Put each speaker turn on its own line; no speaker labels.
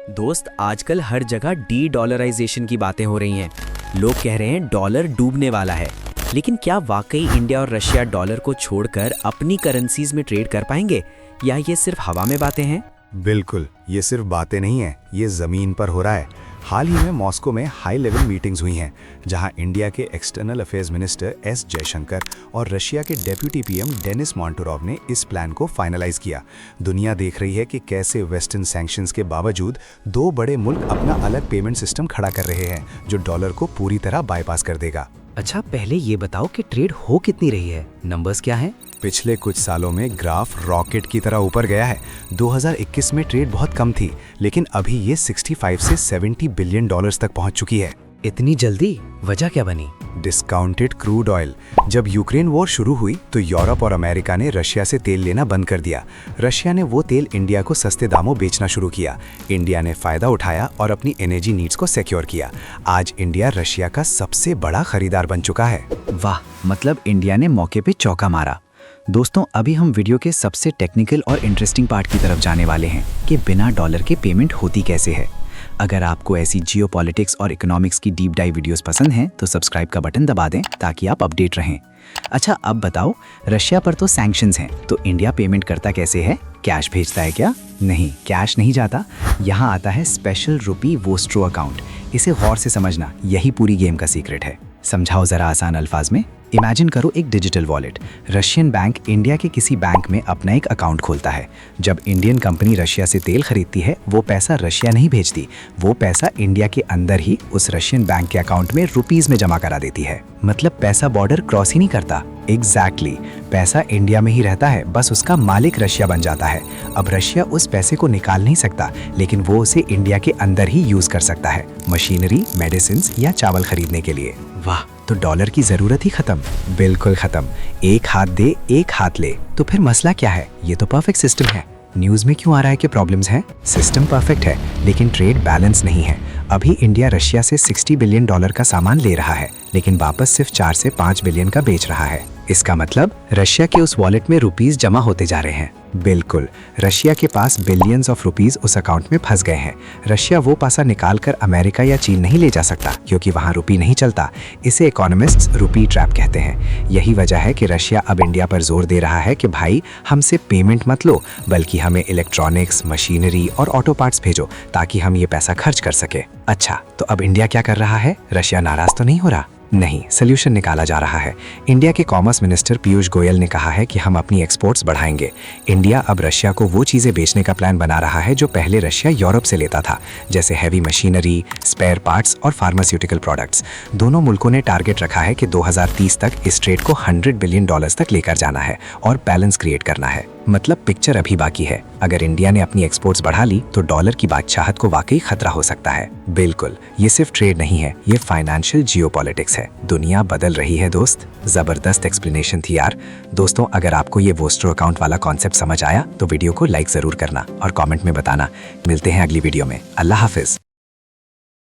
दोस्त, आजकल हर जगह डी डॉलराइजेशन की बातें हो रही हैं। लोग कह रहे हैं डॉलर डूबने वाला है। लेकिन क्या वाकई इंडिया और रशिया डॉलर को छोड़कर अपनी करेंसीज में ट्रेड कर पाएंगे, या ये सिर्फ हवा में बातें हैं?
बिल्कुल, ये सिर्फ बातें नहीं हैं, ये ज़मीन पर हो रहा है। हाल ही में मॉस्को में हाई लेवल मीटिंग्स हुई हैं, जहां इंडिया के external affairs minister S Jaishankar और रशिया के डेप्यूटी पीएम डेनिस मोंटोरोव ने इस प्लान को फाइनलाइज किया। दुनिया देख रही है कि कैसे वेस्टर्न सैंक्शंस के बावजूद दो बड़े मुल्क अपना अलग पेमेंट सिस्टम खड़ा कर रहे हैं, जो डॉलर को पूरी तरह बाईपास कर देगा।
अच्छा, पहले ये बताओ कि ट्रेड हो कितनी रही है, नंबर्स क्या हैं?
पिछले कुछ सालों में ग्राफ रॉकेट की तरह ऊपर गया है। 2021 में ट्रेड बहुत कम थी, लेकिन अभी ये 65 से 70 बिलियन डॉलर्स तक पहुंच चुकी है।
इतनी जल्दी? वजह क्या बनी?
Discounted crude oil. जब यूक्रेन वॉर शुरू हुई तो यूरोप और अमेरिका ने रशिया से तेल लेना बंद कर दिया। रशिया ने वो तेल इंडिया को सस्ते दामों बेचना शुरू किया। इंडिया ने फायदा उठाया और अपनी एनर्जी नीड्स को सिक्योर किया। आज इंडिया रशिया का सबसे बड़ा खरीदार बन चुका है।
वाह, मतलब इंडिया ने मौके पे चौका मारा। दोस्तों, अभी हम वीडियो के सबसे टेक्निकल और इंटरेस्टिंग पार्ट की तरफ जाने वाले हैं कि बिना डॉलर के पेमेंट होती कैसे है। अगर आपको ऐसी जियोपॉलिटिक्स और इकोनॉमिक्स की डीप डाइव वीडियोस पसंद हैं तो सब्सक्राइब का बटन दबा दें ताकि आप अपडेट रहें। अच्छा, अब बताओ, रशिया पर तो सैंक्शंस हैं, तो इंडिया पेमेंट करता कैसे है? कैश भेजता है क्या? नहीं, कैश नहीं जाता। यहाँ आता है स्पेशल रुपी वोस्ट्रो अकाउंट। इसे गौर से समझना, यही पूरी गेम का सीक्रेट है। समझाओ जरा आसान अल्फाज में। इमेजिन करो एक digital wallet. Russian bank India के किसी बैंक में अपना एक अकाउंट खोलता है। जब इंडियन कंपनी रशिया से तेल खरीदती है, वो पैसा रशिया नहीं भेजती, वो पैसा इंडिया के अंदर ही उस रशियन बैंक के अकाउंट में रुपीस में जमा करा देती है। मतलब पैसा बॉर्डर क्रॉस ही नहीं करता। एग्जैक्टली, पैसा इंडिया में ही रहता है, बस उसका मालिक रशिया बन जाता है। अब रशिया उस पैसे को निकाल नहीं सकता, लेकिन वो उसे इंडिया के अंदर ही यूज कर सकता है, मशीनरी, मेडिसिन या चावल खरीदने के लिए। वाह, तो डॉलर की जरूरत ही खत्म। बिल्कुल खत्म। एक हाथ दे, एक हाथ ले। तो फिर मसला क्या है? ये तो परफेक्ट सिस्टम है। न्यूज में क्यों आ रहा है कि प्रॉब्लम्स हैं? सिस्टम परफेक्ट है, लेकिन ट्रेड बैलेंस नहीं है। अभी इंडिया रशिया से 60 बिलियन डॉलर का सामान ले रहा है, लेकिन वापस सिर्फ 4 से 5 बिलियन का बेच रहा है। इसका मतलब रशिया के उस वॉलेट में रुपीस जमा होते जा रहे हैं। बिल्कुल, रशिया के पास बिलियंस ऑफ रुपीस उस अकाउंट में फंस गए हैं। रशिया वो पैसा निकालकर अमेरिका या चीन नहीं ले जा सकता, क्योंकि वहाँ रुपी नहीं चलता। इसे इकोनॉमिस्ट्स रुपी ट्रैप कहते हैं। यही वजह है कि रशिया अब इंडिया पर जोर दे रहा है कि भाई, हमसे पेमेंट मत लो, बल्कि हमें इलेक्ट्रॉनिक्स, मशीनरी और ऑटो पार्ट्स भेजो, ताकि हम ये पैसा खर्च कर सके। अच्छा, तो अब इंडिया क्या कर रहा है? रशिया नाराज तो नहीं हो रहा? नहीं, सोल्यूशन निकाला जा रहा है। इंडिया के कॉमर्स मिनिस्टर पीयूष गोयल ने कहा है कि हम अपनी एक्सपोर्ट्स बढ़ाएंगे। इंडिया अब रशिया को वो चीज़ें बेचने का प्लान बना रहा है जो पहले रशिया यूरोप से लेता था, जैसे हैवी मशीनरी, स्पेयर पार्ट्स और फार्मास्यूटिकल प्रोडक्ट्स। दोनों मुल्कों ने टारगेट रखा है कि 2030 तक इस ट्रेड को 100 बिलियन डॉलर्स तक लेकर जाना है और बैलेंस क्रिएट करना है। मतलब पिक्चर अभी बाकी है। अगर इंडिया ने अपनी एक्सपोर्ट्स बढ़ा ली तो डॉलर की बादशाहत को वाकई खतरा हो सकता है। बिल्कुल, ये सिर्फ ट्रेड नहीं है, ये फाइनेंशियल जियोपॉलिटिक्स है। दुनिया बदल रही है दोस्त। जबरदस्त एक्सप्लेनेशन थी यार। दोस्तों, अगर आपको ये वोस्ट्रो अकाउंट वाला कॉन्सेप्ट समझ आया तो वीडियो को लाइक जरूर करना और कमेंट में बताना। मिलते हैं अगली वीडियो में। अल्लाह हाफिज।